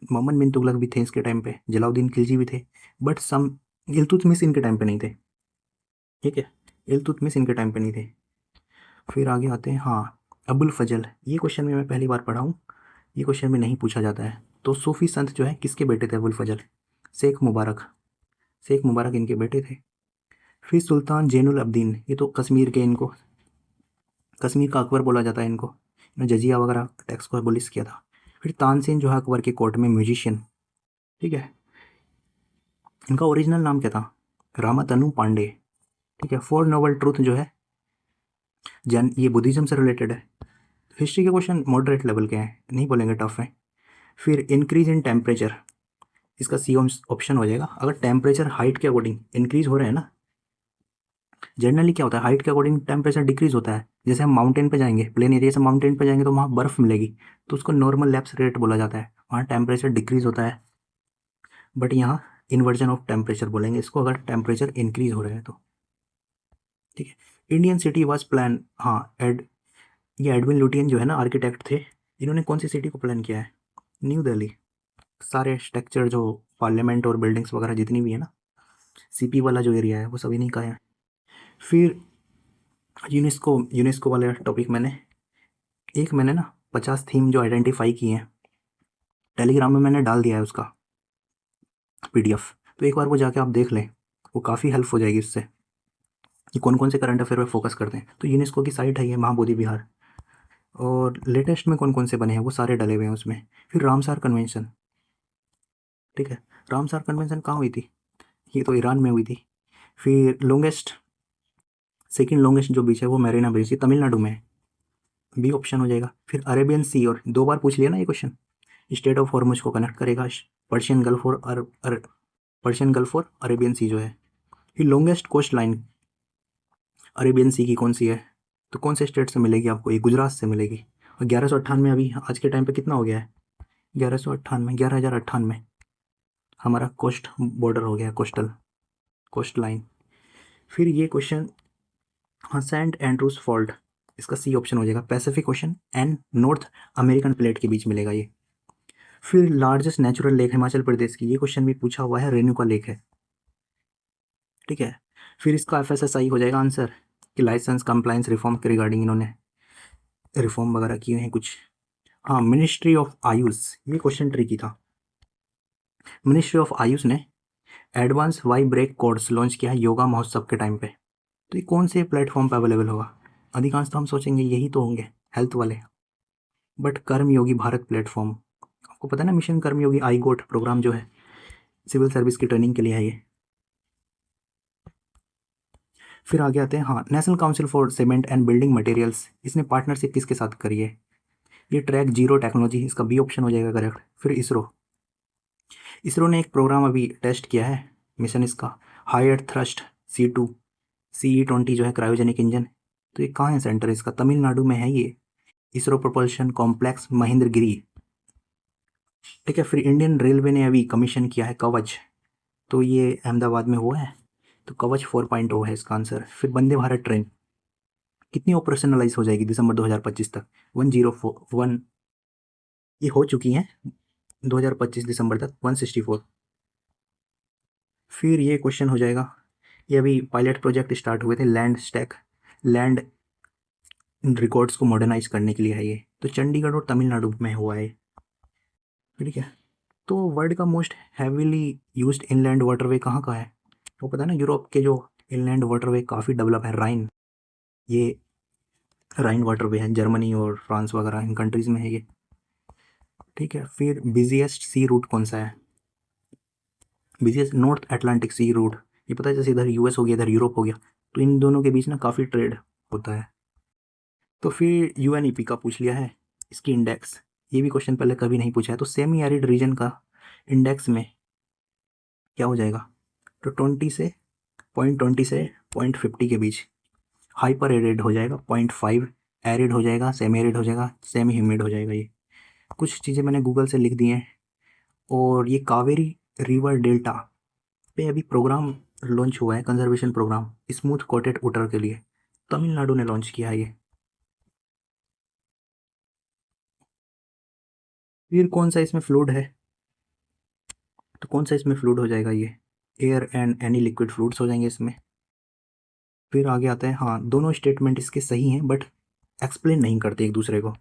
मोहम्मद बिन तुगलक भी थे इसके टाइम पे, जलाउद्दीन खिलजी भी थे, बट सम इल्तुतमिश इनके टाइम पे नहीं थे। ठीक है, इल्तुतमिश इनके टाइम पे नहीं थे। फिर आगे आते हैं। हाँ, अबुल फजल, ये क्वेश्चन भी मैं पहली बार पढ़ा हूँ, ये क्वेश्चन में नहीं पूछा जाता है। तो सूफी संत जो है किसके बेटे थे अबुल फजल? शेख मुबारक, शेख मुबारक इनके बेटे थे। फिर सुल्तान जैनुल अब्दीन, ये तो कश्मीर के, इनको कश्मीर का अकबर बोला जाता है इनको, इन्होंने जजिया वगैरह टैक्स को एबोलिश किया था। फिर तानसेन जो है अकबर के कोर्ट में म्यूजिशियन। ठीक है, इनका ओरिजिनल नाम क्या था? रामातनु पांडे। ठीक है, फोर नोबल ट्रूथ जो है जैन, ये बुद्धिज्म से रिलेटेड है। हिस्ट्री के क्वेश्चन मॉडरेट लेवल के हैं, नहीं बोलेंगे टफ है। फिर इंक्रीज इन टेम्परेचर, इसका सी ऑप्शन हो जाएगा। अगर टेम्परेचर हाइट के अकॉर्डिंग इंक्रीज हो रहे हैं ना, जनरली क्या होता है, हाइट के अकॉर्डिंग टेम्परेचर डिक्रीज होता है। जैसे हम माउंटेन पे जाएंगे, प्लेन एरिया से माउंटेन पे जाएंगे तो वहाँ बर्फ़ मिलेगी, तो उसको नॉर्मल लैप्स रेट बोला जाता है, वहाँ टेम्परेचर डिक्रीज होता है। बट यहाँ इन्वर्जन ऑफ टेम्परेचर बोलेंगे इसको, अगर टेम्परेचर इंक्रीज हो रहा है तो। ठीक है, इंडियन सिटी वॉज प्लान। हाँ, ये एडविन लुटियन जो है ना आर्किटेक्ट थे, इन्होंने कौन सी सिटी को प्लान किया है? न्यू दिल्ली। सारे स्ट्रक्चर जो पार्लियामेंट और बिल्डिंग्स वगैरह जितनी भी है ना, CP वाला जो एरिया है वो सभी नहीं का है। फिर यूनेस्को, यूनेस्को वाले टॉपिक मैंने ना 50 थीम जो आइडेंटिफाई किए हैं, टेलीग्राम में मैंने डाल दिया है उसका PDF। तो एक बार वो जाके आप देख लें, वो काफ़ी हेल्प हो जाएगी उससे कि कौन कौन से करंट अफेयर पे फोकस करते हैं। तो यूनेस्को की साइट है ये, महाबोधि विहार, और लेटेस्ट में कौन कौन से बने हैं वो सारे डले हुए हैं उसमें। फिर रामसार कन्वेंशन। ठीक है, रामसार कन्वेंशन कहाँ हुई थी? ये तो ईरान में हुई थी। फिर लॉन्गेस्ट, सेकंड लॉन्गेस्ट जो बीच है वो मैरीना ब्रिज, ये तमिलनाडु में है, बी ऑप्शन हो जाएगा। फिर अरेबियन सी, और 2 बार पूछ लिया ना ये क्वेश्चन, स्टेट ऑफ हॉर्मुज को कनेक्ट करेगा पर्शियन गल्फ और पर्शियन गल्फ और अरेबियन सी जो है। फिर लॉन्गेस्ट कोस्ट लाइन अरेबियन सी की कौन सी है? तो कौन से स्टेट से मिलेगी आपको? ये गुजरात से मिलेगी। और 1198 अभी आज के टाइम पे कितना हो गया है? 1198, 11,098। हमारा कोस्ट बॉर्डर हो गया, कोस्ट लाइन। फिर ये क्वेश्चन, हाँ, सेंट एंड्रूज फॉल्ट, इसका सी ऑप्शन हो जाएगा, Pacific ocean and north American plate के बीच मिलेगा ये। फिर largest natural lake Himachal Pradesh की, ये क्वेश्चन भी पूछा हुआ है, रेणुका लेक है, ठीक है। फिर इसका FSSI हो जाएगा आंसर कि लाइसेंस कंप्लायंस रिफॉर्म के रिगार्डिंग इन्होंने रिफॉर्म वगैरह किए हैं कुछ। हाँ, मिनिस्ट्री ऑफ आयुष, ये क्वेश्चन ट्रिकी था। मिनिस्ट्री ऑफ आयुष ने advance Y break course launch किया है योगा महोत्सव के टाइम पे। तो ये कौन से प्लेटफॉर्म पे अवेलेबल होगा? अधिकांश तो हम सोचेंगे यही तो होंगे, हेल्थ वाले, बट कर्मयोगी भारत प्लेटफॉर्म, आपको पता है ना, मिशन कर्मयोगी आई गोट प्रोग्राम जो है सिविल सर्विस की ट्रेनिंग के लिए है ये। फिर आगे आते हैं, हाँ, national council for cement and building materials, इसने पार्टनरशिप किसके साथ करी है? ये ट्रैक जीरो टेक्नोलॉजी, इसका बी ऑप्शन हो जाएगा करेक्ट। फिर इसरो ने एक प्रोग्राम अभी टेस्ट किया है, मिशन इसका हायर थ्रस्ट C2 CE-20 जो है क्रायोजेनिक इंजन। तो ये कहाँ है सेंटर इसका? तमिलनाडु में है ये, इसरो प्रोपल्शन कॉम्प्लेक्स महेंद्रगिरी, ठीक है। फिर इंडियन रेलवे ने अभी कमीशन किया है कवच, तो ये अहमदाबाद में हुआ है, तो कवच 4.0 है इसका आंसर। फिर वंदे भारत ट्रेन कितनी ऑपरेशनलाइज हो जाएगी दिसंबर 2025 तक? 104 ये हो चुकी हैं 2025 दिसंबर तक 164। फिर ये क्वेश्चन हो जाएगा, ये अभी पायलट प्रोजेक्ट स्टार्ट हुए थे लैंड रिकॉर्ड्स को मॉडर्नाइज करने के लिए है ये, तो चंडीगढ़ और तमिलनाडु में हुआ है, ठीक है। तो वर्ल्ड का most heavily used inland waterway कहाँ का है? तो पता है ना, यूरोप के जो इनलैंड वाटरवे काफ़ी डेवलप है, ये राइन वाटरवे है, जर्मनी और फ्रांस वगैरह इन कंट्रीज़ में है ये, ठीक है। फिर बिजिएस्ट सी रूट कौन सा है? Busiest north Atlantic sea route, ये पता है, जैसे इधर US हो गया, इधर यूरोप हो गया, तो इन दोनों के बीच ना काफ़ी ट्रेड होता है। तो फिर UNEP का पूछ लिया है, इसकी इंडेक्स, ये भी क्वेश्चन पहले कभी नहीं पूछा है, तो सेमी एरिड रीजन का इंडेक्स में क्या हो जाएगा? तो 20 से 0.50 के बीच। हाइपर एरिड हो जाएगा 0.5, एरिड हो जाएगा, सेमी एरिड हो जाएगा, सेमी ह्यूमिड हो जाएगा। ये कुछ चीज़ें मैंने गूगल से लिख दी हैं। और ये कावेरी रिवर डेल्टा पे अभी प्रोग्राम लॉन्च हुआ है, conservation program smooth coated water के लिए, तमिलनाडु ने लॉन्च किया है ये। फिर कौन सा इसमें फ्लूइड है? तो कौन सा इसमें फ्लूइड हो जाएगा? ये air and any liquid fluids हो जाएंगे इसमें। फिर आगे आता है, हाँ, दोनों स्टेटमेंट इसके सही हैं बट एक्सप्लेन नहीं करते एक दूसरे को।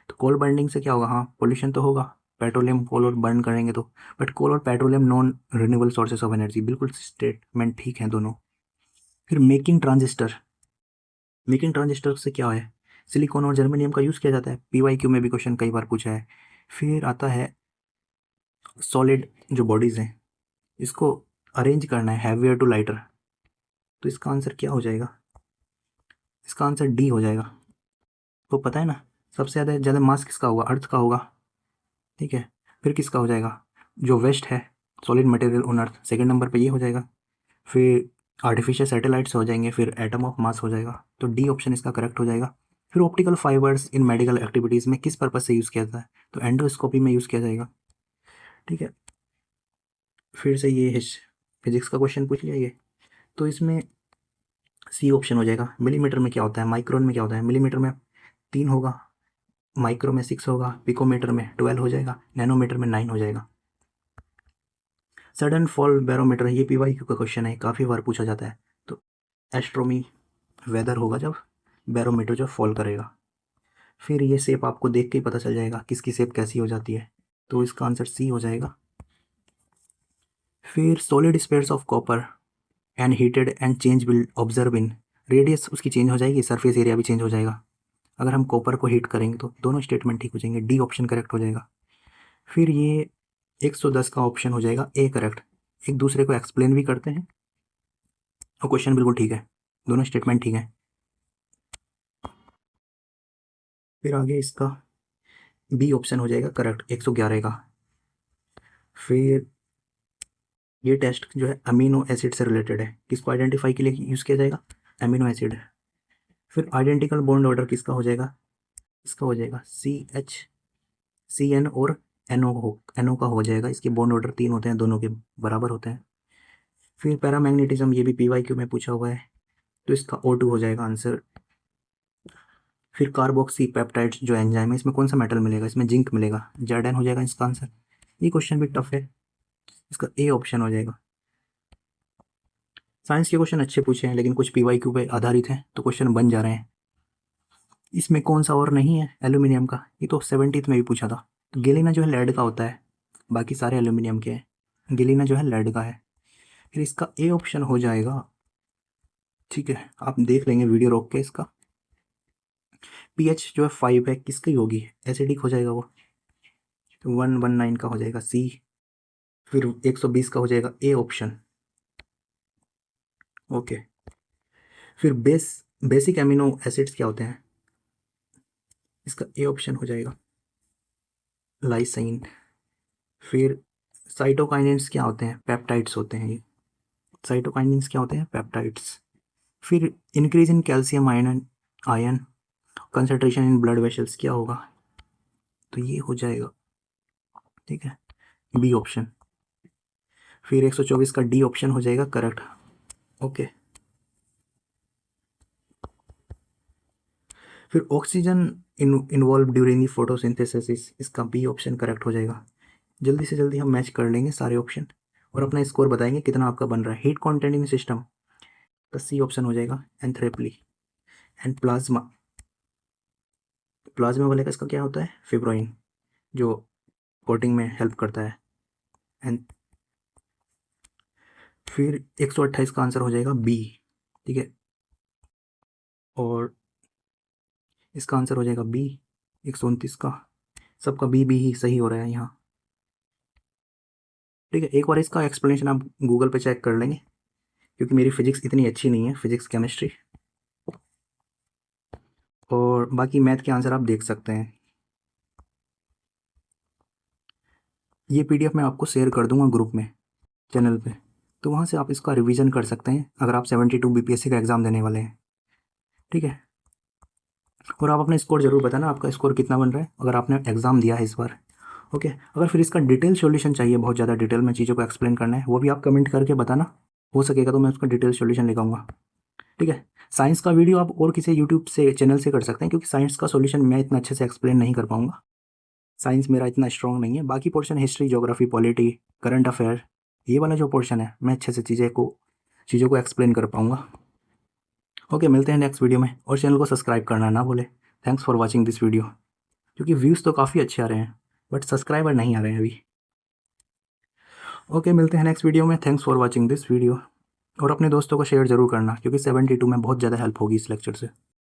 तो कोल बर्निंग से क्या होगा? हाँ, पोल्यूशन तो होगा, पेट्रोलियम कोल और बर्न करेंगे तो, बट कोल और petroleum non renewable sources of energy, बिल्कुल स्टेटमेंट ठीक है दोनों। फिर मेकिंग ट्रांजिस्टर से क्या है? सिलिकॉन और जर्मेनियम का यूज़ किया जाता है, PYQ में भी क्वेश्चन कई बार पूछा है। फिर आता है सॉलिड जो बॉडीज़ हैं, इसको अरेंज करना है हैवियर टू लाइटर, तो इसका आंसर क्या हो जाएगा? इसका आंसर D हो जाएगा। तो पता है ना, सबसे ज़्यादा ज़्यादा मास किसका होगा? अर्थ का होगा, ठीक है। फिर किसका हो जाएगा? जो वेस्ट है, solid material on earth, second number पे ये हो जाएगा। फिर आर्टिफिशियल सैटेलाइट्स हो जाएंगे, फिर एटम ऑफ मास हो जाएगा, तो D ऑप्शन इसका करेक्ट हो जाएगा। फिर ऑप्टिकल फाइबर्स इन मेडिकल एक्टिविटीज़ में किस पर्पज़ से यूज़ किया जाता है? तो एंडोस्कोपी में यूज़ किया जाएगा, ठीक है। फिर से ये फिजिक्स का क्वेश्चन पूछ लिया ये, तो इसमें C ऑप्शन हो जाएगा। मिलीमीटर में क्या होता है, माइक्रोन में क्या होता है? मिलीमीटर में 3 होगा, माइक्रो में 6 होगा, पिकोमीटर में 12 हो जाएगा, नैनोमीटर में 9 हो जाएगा। सडन फॉल बैरोमीटर, ये PYQ का क्वेश्चन है, काफ़ी बार पूछा जाता है। तो एस्ट्रोमी वेदर होगा जब बैरोमीटर जब फॉल करेगा। फिर ये शेप आपको देख के ही पता चल जाएगा किसकी शेप कैसी हो जाती है, तो इसका आंसर C हो जाएगा। फिर solid spheres of copper and heated and change will observe in, radius उसकी चेंज हो जाएगी, सरफेस एरिया भी चेंज हो जाएगा अगर हम कॉपर को हीट करेंगे, तो दोनों स्टेटमेंट ठीक हो जाएंगे, D ऑप्शन करेक्ट हो जाएगा। फिर ये 110 का ऑप्शन हो जाएगा A करेक्ट, एक दूसरे को एक्सप्लेन भी करते हैं और क्वेश्चन बिल्कुल ठीक है, दोनों स्टेटमेंट ठीक है। फिर आगे इसका B ऑप्शन हो जाएगा करेक्ट, 111 का। फिर ये टेस्ट जो है अमीनो एसिड से रिलेटेड है, किसको आइडेंटिफाई के लिए यूज़ किया जाएगा? Amino acid. फिर आइडेंटिकल बॉन्ड ऑर्डर किसका हो जाएगा? इसका हो जाएगा CH CN और NO का हो जाएगा, इसके बॉन्ड ऑर्डर 3 होते हैं, दोनों के बराबर होते हैं। फिर पैरामैग्नेटिज्म, ये भी PYQ में पूछा हुआ है, तो इसका O2 हो जाएगा आंसर। फिर कार्बोक्सी पेप्टाइड्स जो एंजाइम है, इसमें कौन सा मेटल मिलेगा, इसमें जिंक मिलेगा, Zn हो जाएगा इसका आंसर। ये क्वेश्चन भी टफ है, इसका A ऑप्शन हो जाएगा। साइंस के क्वेश्चन अच्छे पूछे हैं, लेकिन कुछ PYQ पे आधारित हैं, तो क्वेश्चन बन जा रहे हैं। इसमें कौन सा और नहीं है एल्यूमिनियम का, ये तो 70th में भी पूछा था। तो गेलिना जो है लेड का होता है, बाकी सारे एल्यूमिनियम के हैं, गेलिना जो है लेड का है। फिर इसका A ऑप्शन हो जाएगा। ठीक है, आप देख लेंगे वीडियो रोक के इसका। pH जो है 5 है, किसकी होगी, एसिडिक हो जाएगा वो, तो 119 का हो जाएगा C। फिर 120 का हो जाएगा A ऑप्शन। ओके, फिर बेसिक एमिनो एसिड्स क्या होते हैं, इसका A ऑप्शन हो जाएगा लाइसाइन। फिर साइटोकाइनेंस क्या होते हैं, पेप्टाइड्स होते हैं ये, साइटोकाइनेंस क्या होते हैं, पेप्टाइड्स। फिर increase in calcium ion concentration in blood vessels क्या होगा, तो ये हो जाएगा, ठीक है, B ऑप्शन। फिर 124 का D ऑप्शन हो जाएगा करेक्ट। ओके, फिर oxygen involve during the photosynthesis, इसका B ऑप्शन करेक्ट हो जाएगा। जल्दी से जल्दी हम मैच कर लेंगे सारे ऑप्शन और अपना स्कोर बताएंगे कितना आपका बन रहा है। हीट कॉन्टेंट इन सिस्टम का C ऑप्शन हो जाएगा एंथ्रेपली। एंड प्लाज्मा, प्लाज्मा वाले का इसका क्या होता है, फिब्रोइन, जो कोटिंग में हेल्प करता है। एंड फिर 128 का आंसर हो जाएगा B, ठीक है, और इसका आंसर हो जाएगा B 129 का, सबका B ही सही हो रहा है यहाँ। ठीक है, एक बार इसका एक्सप्लेनेशन आप गूगल पे चेक कर लेंगे, क्योंकि मेरी फिजिक्स इतनी अच्छी नहीं है, फिजिक्स केमिस्ट्री, और बाकी मैथ के आंसर आप देख सकते हैं। ये PDF मैं आपको शेयर कर दूंगा ग्रुप में, चैनल पे, तो वहाँ से आप इसका रिवीजन कर सकते हैं अगर आप 72 BPSC का एग्ज़ाम देने वाले हैं। ठीक है, और आप अपना स्कोर जरूर बताना, आपका स्कोर कितना बन रहा है अगर आपने एग्ज़ाम दिया है इस बार। ओके, अगर फिर इसका डिटेल सॉल्यूशन चाहिए, बहुत ज़्यादा डिटेल में चीज़ों को एक्सप्लेन करना है, वो भी आप कमेंट करके बताना, हो सकेगा तो मैं उसका डिटेल सॉल्यूशन लेकर। ठीक है, साइंस का वीडियो आप और किसी यूट्यूब से चैनल से कर सकते हैं, क्योंकि साइंस का सॉल्यूशन मैं इतना अच्छे से एक्सप्लेन नहीं कर पाऊंगा, साइंस मेरा इतना स्ट्रॉन्ग नहीं है। बाकी portion history, geography, polity, current affair, ये वाला जो पोर्शन है मैं अच्छे से चीज़ों को एक्सप्लेन कर पाऊंगा। ओके, मिलते हैं नेक्स्ट वीडियो में, और चैनल को सब्सक्राइब करना ना भूले। Thanks for watching this video, क्योंकि व्यूज़ तो काफ़ी अच्छे आ रहे हैं बट सब्सक्राइबर नहीं आ रहे हैं अभी। ओके, मिलते हैं नेक्स्ट वीडियो में। Thanks for watching this video, और अपने दोस्तों को शेयर ज़रूर करना, क्योंकि 72 में बहुत ज़्यादा हेल्प होगी इस लेक्चर से।